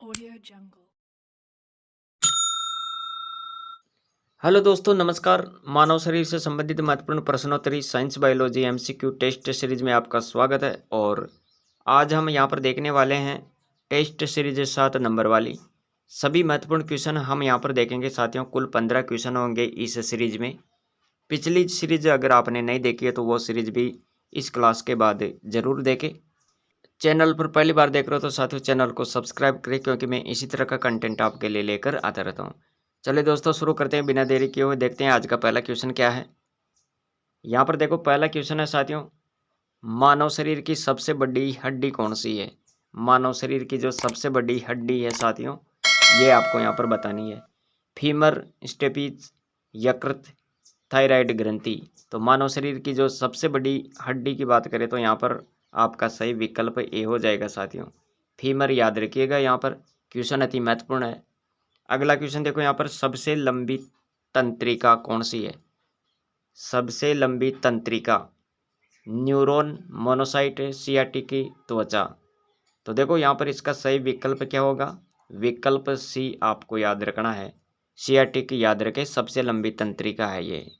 Audio Jungle. Hello दोस्तों, नमस्कार। मानव शरीर से संबंधित महत्वपूर्ण प्रश्नोत्तरी science biology MCQ test series में आपका स्वागत है। और आज हम यहां पर देखने वाले हैं टेस्ट सीरीज 7 नंबर वाली सभी महत्वपूर्ण क्वेश्चन हम यहां पर देखेंगे साथियों। कुल 15 क्वेश्चन होंगे इस सीरीज में। पिछली सीरीज अगर आपने नहीं देखी है तो वो सीरीज भी इस क्लास के बाद जरूर देखें। चैनल पर पहली बार देख रहे हो तो साथियों चैनल को सब्सक्राइब करें, क्योंकि मैं इसी तरह का कंटेंट आपके लिए लेकर आता रहता हूँ। चलिए दोस्तों, शुरू करते हैं बिना देरी किए हुए। देखते हैं आज का पहला क्वेश्चन क्या है। यहाँ पर देखो, पहला क्वेश्चन है साथियों, मानव शरीर की सबसे बड़ी हड्डी कौन सी है। मानव शरीर की जो सबसे बड़ी हड्डी है साथियों, ये आपको यहाँ पर बतानी है। फीमर, स्टेपीज, यकृत, थायराइड ग्रंथि। तो मानव शरीर की जो सबसे बड़ी हड्डी की बात करें तो यहाँ पर आपका सही विकल्प ए हो जाएगा साथियों। फीमर याद रखिएगा, यहाँ पर क्वेश्चन अति महत्वपूर्ण है। अगला क्वेश्चन देखो, यहाँ पर सबसे लंबी तंत्रिका कौन सी है। सबसे लंबी तंत्रिका, न्यूरॉन, मोनोसाइट, सियाटिकी, त्वचा। तो देखो यहाँ पर इसका सही विकल्प क्या होगा। विकल्प सी आपको याद रखना है। सियाटिक याद रखें, सबसे लंबी तंत्रिका है ये।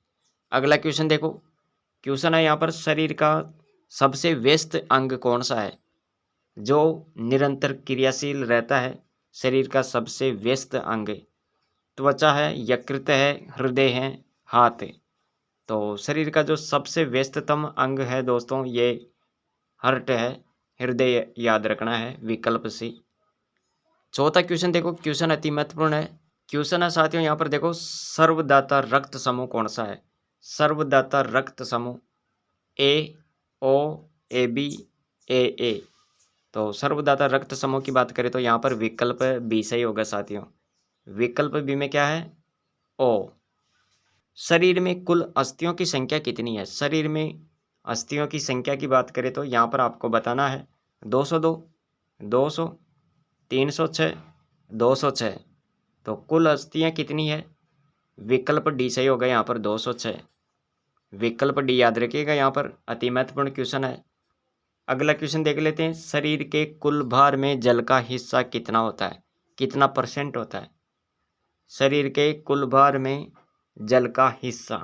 अगला क्वेश्चन देखो, क्वेश्चन है यहाँ पर शरीर का सबसे व्यस्त अंग कौन सा है, जो निरंतर क्रियाशील रहता है। शरीर का सबसे व्यस्त अंग त्वचा है, यकृत है, हृदय है, हाथ है। तो शरीर का जो सबसे व्यस्ततम अंग है दोस्तों, ये हार्ट है, हृदय याद रखना है, विकल्प सी। चौथा क्वेश्चन देखो, क्वेश्चन अति महत्वपूर्ण है। क्वेश्चन है साथियों यहाँ पर देखो, सर्वदाता रक्त समूह कौन सा है। सर्वदाता रक्त समूह ए, ओ, ए बी, ए। तो सर्वदाता रक्त समूह की बात करें तो यहाँ पर विकल्प बी सही होगा साथियों। विकल्प बी में क्या है, ओ। शरीर में कुल अस्थियों की संख्या कितनी है। शरीर में अस्थियों की संख्या की बात करें तो यहाँ पर आपको बताना है 202, 200, 306, 206। तो कुल अस्थियाँ कितनी है। विकल्प डी सही होगा यहाँ पर 206। विकल्प डी याद रखिएगा, यहाँ पर अति महत्वपूर्ण क्वेश्चन है। अगला क्वेश्चन देख लेते हैं, शरीर के कुल भार में जल का हिस्सा कितना होता है, कितना परसेंट होता है। शरीर के कुल भार में जल का हिस्सा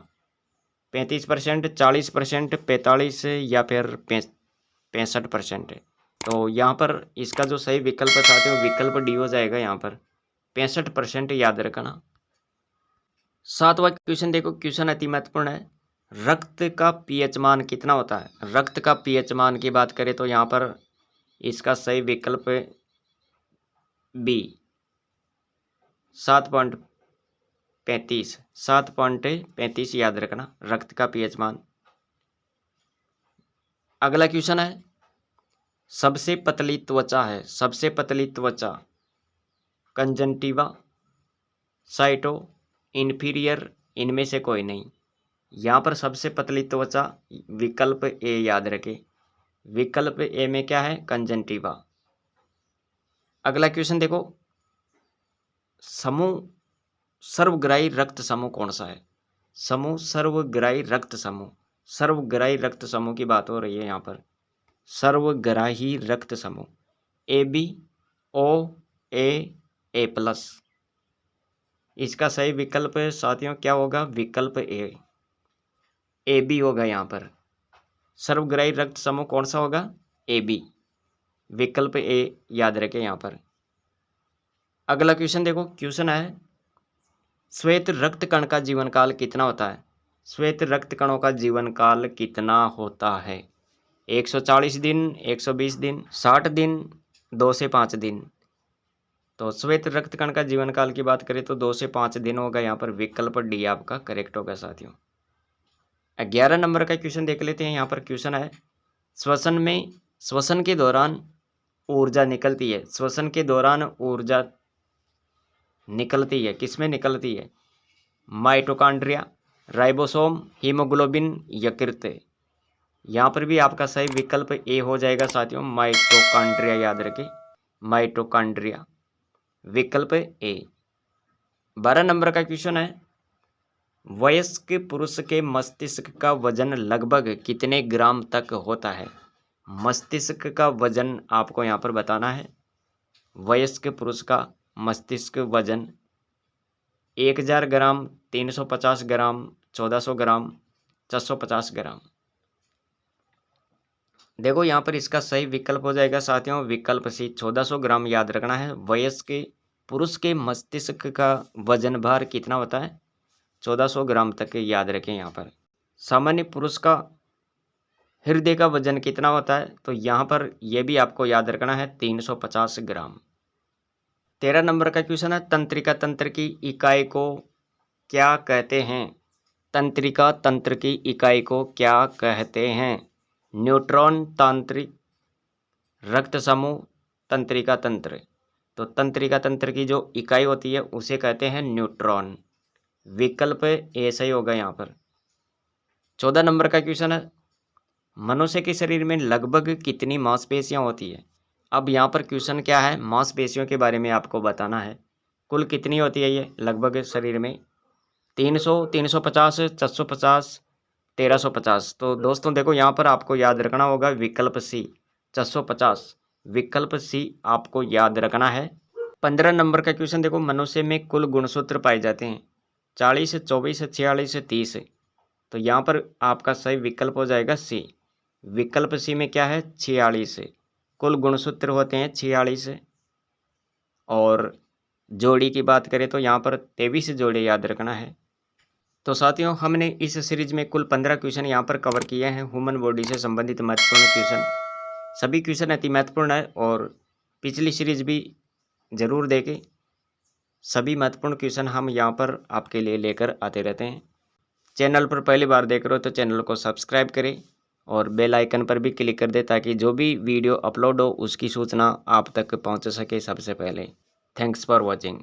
35%, 40%, 45 या फिर 65%। तो यहाँ पर इसका जो सही विकल्प चाहते हो विकल्प डी हो जाएगा, यहाँ पर 65% याद रखना। सातवां क्वेश्चन देखो, क्वेश्चन अति महत्वपूर्ण है। रक्त का पीएच मान कितना होता है। रक्त का पीएच मान की बात करें तो यहाँ पर इसका सही विकल्प बी 7.35, 7.35 याद रखना, रक्त का पीएच मान। अगला क्वेश्चन है, सबसे पतली त्वचा है। सबसे पतली त्वचा कंजंक्टिवा, साइटो, इन्फीरियर, इनमें से कोई नहीं। यहाँ पर सबसे पतली त्वचा विकल्प ए याद रखें। विकल्प ए में क्या है, कंजंक्टिवा। अगला क्वेश्चन देखो, समूह सर्वग्राही रक्त समूह कौन सा है। समूह सर्वग्राही रक्त समूह, सर्वग्राही रक्त समूह की बात हो रही है यहाँ पर। सर्वग्राही रक्त समूह A B, O, A plus. इसका सही विकल्प साथियों क्या होगा, विकल्प ए बी होगा। यहाँ पर सर्वग्राही रक्त समूह कौन सा होगा, ए बी। विकल्प ए याद रखें यहाँ पर। अगला क्वेश्चन देखो, क्वेश्चन है, श्वेत रक्त कण का जीवन काल कितना होता है। श्वेत रक्त कणों का जीवन काल कितना होता है। 140 दिन, 120 दिन, 60 दिन, 2 से 5 दिन। तो श्वेत रक्त कण का जीवन काल की बात करें तो 2 से 5 दिन होगा। यहाँ पर विकल्प डी आपका करेक्ट होगा साथियों। 11 नंबर का क्वेश्चन देख लेते हैं। यहाँ पर क्वेश्चन है, श्वसन के दौरान ऊर्जा निकलती है। श्वसन के दौरान ऊर्जा निकलती है, किसमें निकलती है। माइटोकॉन्ड्रिया, राइबोसोम, हीमोग्लोबिन, यकृत। यहाँ पर भी आपका सही विकल्प ए हो जाएगा साथियों, माइटोकॉन्ड्रिया याद रखें, माइटोकॉन्ड्रिया। विकल्प ए। 12 नंबर का क्वेश्चन है, वयस्क पुरुष के मस्तिष्क का वजन लगभग कितने ग्राम तक होता है। मस्तिष्क का वजन आपको यहाँ पर बताना है। वयस्क पुरुष का मस्तिष्क वजन 1000 ग्राम, 350 ग्राम, 1400 ग्राम, 450 ग्राम। देखो यहाँ पर इसका सही विकल्प हो जाएगा साथियों विकल्प सी 1400 ग्राम। याद रखना है, वयस्क पुरुष के मस्तिष्क का वजन भार कितना होता है? 1400 ग्राम तक याद रखें। यहाँ पर सामान्य पुरुष का हृदय का वजन कितना होता है? तो यहाँ पर यह भी आपको याद रखना है 350 ग्राम। 13 नंबर का क्वेश्चन है, तंत्रिका तंत्र की इकाई को क्या कहते हैं? तंत्रिका तंत्र की इकाई को क्या कहते हैं? न्यूट्रॉन, तांत्रिक, रक्त समूह, तंत्रिका तंत्र। तो तंत्रिका तंत्र की जो इकाई होती है उसे कहते हैं न्यूट्रॉन। विकल्प ए सही होगा यहाँ पर। 14 नंबर का क्वेश्चन है, मनुष्य के शरीर में लगभग कितनी मांसपेशियां होती है? अब यहाँ पर क्वेश्चन क्या है, मांसपेशियों के बारे में आपको बताना है। कुल कितनी होती है ये लगभग शरीर में? 300, 350, 450, 1350। तो दोस्तों देखो यहाँ पर आपको याद रखना होगा विकल्प सी 450। विकल्प सी आपको याद रखना है। 15 नंबर का क्वेश्चन देखो, मनुष्य में कुल गुणसूत्र पाए जाते हैं 40, 24, 46, 30। तो यहाँ पर आपका सही विकल्प हो जाएगा सी। विकल्प सी में क्या है? 46 कुल गुणसूत्र होते हैं 46। और जोड़ी की बात करें तो यहाँ पर 23 जोड़े याद रखना है। तो साथियों हमने इस सीरीज में कुल 15 क्वेश्चन यहाँ पर कवर किए हैं ह्यूमन बॉडी से संबंधित महत्वपूर्ण क्वेश्चन। सभी क्वेश्चन अति महत्वपूर्ण है और पिछली सीरीज भी जरूर देखें। सभी महत्वपूर्ण क्वेश्चन हम यहाँ पर आपके लिए लेकर आते रहते हैं। चैनल पर पहली बार देख रहे हो तो चैनल को सब्सक्राइब करें और बेल आइकन पर भी क्लिक कर दे ताकि जो भी वीडियो अपलोड हो उसकी सूचना आप तक पहुंच सके सबसे पहले। Thanks for watching.